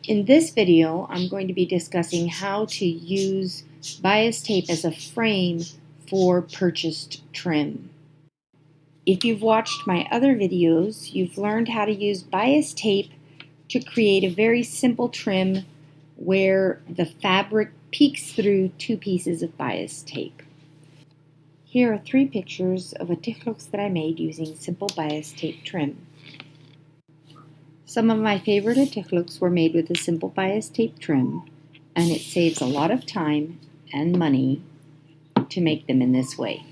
In this video, I'm going to be discussing how to use bias tape as a frame for purchased trim. If you've watched my other videos, you've learned how to use bias tape to create a very simple trim where the fabric peeks through two pieces of bias tape. Here are 3 pictures of Atikłuqs that I made using simple bias tape trim. Some of my favorite Atikłuqs were made with a simple bias tape trim, and it saves a lot of time and money to make them in this way.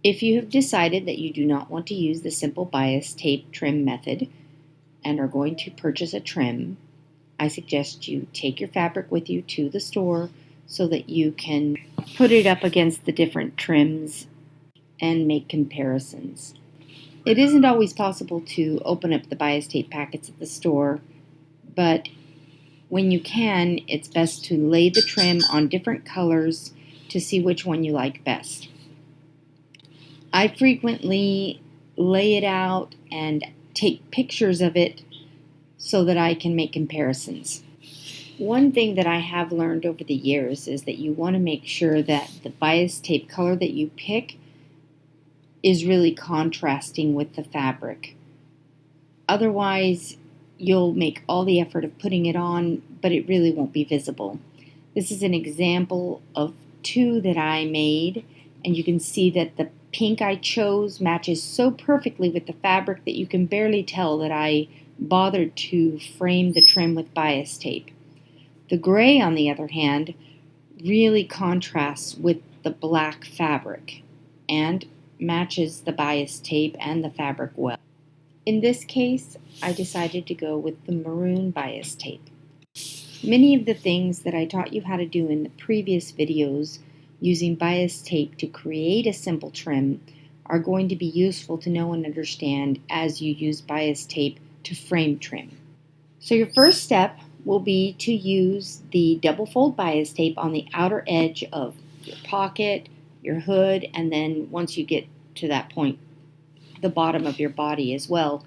If you have decided that you do not want to use the simple bias tape trim method and are going to purchase a trim, I suggest you take your fabric with you to the store so that you can put it up against the different trims and make comparisons. It isn't always possible to open up the bias tape packets at the store, but when you can, it's best to lay the trim on different colors to see which one you like best. I frequently lay it out and take pictures of it so that I can make comparisons. One thing that I have learned over the years is that you want to make sure that the bias tape color that you pick is really contrasting with the fabric. Otherwise, you'll make all the effort of putting it on, but it really won't be visible. This is an example of 2 that I made, and you can see that the pink I chose matches so perfectly with the fabric that you can barely tell that I bothered to frame the trim with bias tape. The gray, on the other hand, really contrasts with the black fabric and matches the bias tape and the fabric well. In this case, I decided to go with the maroon bias tape. Many of the things that I taught you how to do in the previous videos using bias tape to create a simple trim are going to be useful to know and understand as you use bias tape to frame trim. So your first step will be to use the double fold bias tape on the outer edge of your pocket, your hood, and then once you get to that point, the bottom of your body as well,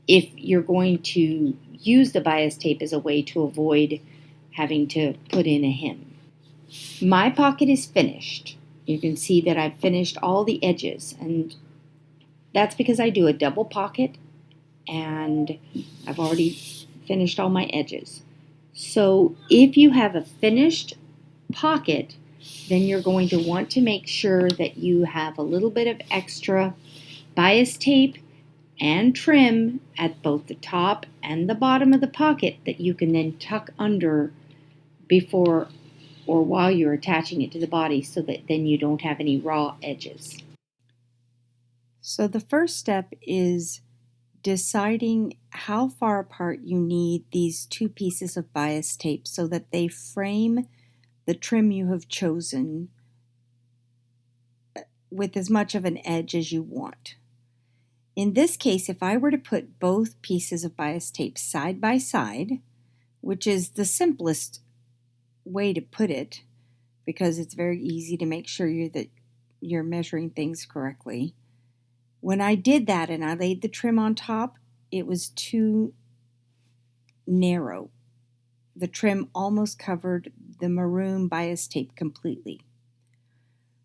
if you're going to use the bias tape as a way to avoid having to put in a hem. My pocket is finished. You can see that I've finished all the edges, and that's because I do a double pocket and I've already finished all my edges. So if you have a finished pocket, then you're going to want to make sure that you have a little bit of extra bias tape and trim at both the top and the bottom of the pocket that you can then tuck under before or while you're attaching it to the body so that then you don't have any raw edges. So the first step is deciding how far apart you need these 2 pieces of bias tape so that they frame the trim you have chosen with as much of an edge as you want. In this case, if I were to put both pieces of bias tape side by side, which is the simplest way to put it because it's very easy to make sure that you're measuring things correctly. When I did that and I laid the trim on top, it was too narrow. The trim almost covered the maroon bias tape completely.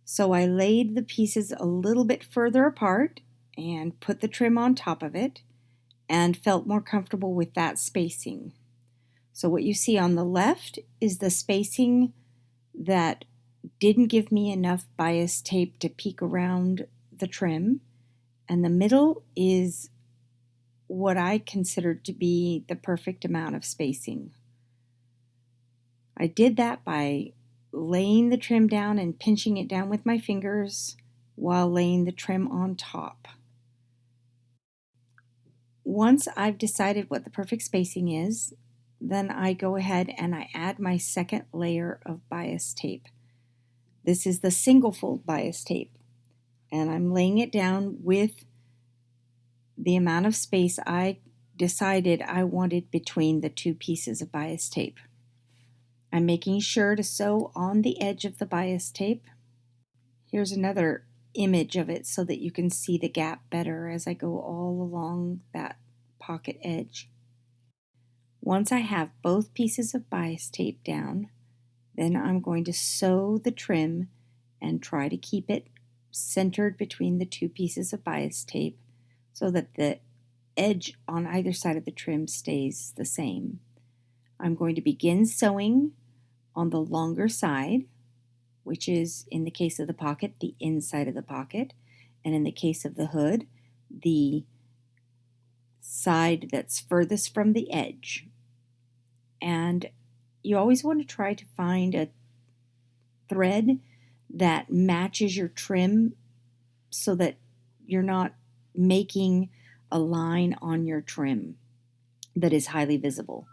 So I laid the pieces a little bit further apart and put the trim on top of it and felt more comfortable with that spacing. So what you see on the left is the spacing that didn't give me enough bias tape to peek around the trim, and the middle is what I considered to be the perfect amount of spacing. I did that by laying the trim down and pinching it down with my fingers while laying the trim on top. Once I've decided what the perfect spacing is, then I go ahead and I add my second layer of bias tape. This is the single fold bias tape, and I'm laying it down with the amount of space I decided I wanted between the 2 pieces of bias tape. I'm making sure to sew on the edge of the bias tape. Here's another image of it so that you can see the gap better as I go all along that pocket edge. Once I have both pieces of bias tape down, then I'm going to sew the trim and try to keep it centered between the two pieces of bias tape so that the edge on either side of the trim stays the same. I'm going to begin sewing on the longer side, which is, in the case of the pocket, the inside of the pocket, and in the case of the hood, the side that's furthest from the edge. And you always want to try to find a thread that matches your trim so that you're not making a line on your trim that is highly visible.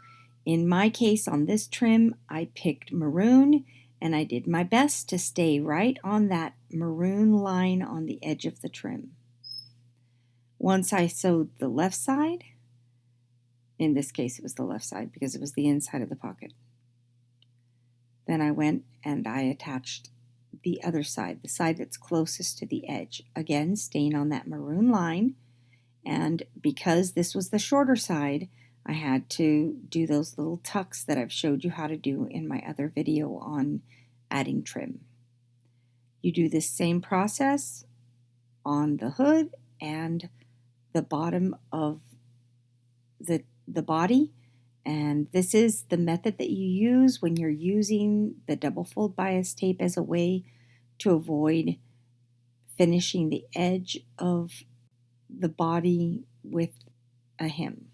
In my case, on this trim, I picked maroon, and I did my best to stay right on that maroon line on the edge of the trim. Once I sewed the left side, in this case it was the left side because it was the inside of the pocket, then I went and I attached the other side, the side that's closest to the edge, again staying on that maroon line. And because this was the shorter side, I had to do those little tucks that I've showed you how to do in my other video on adding trim. You do this same process on the hood and the bottom of the body, and this is the method that you use when you're using the double fold bias tape as a way to avoid finishing the edge of the body with a hem.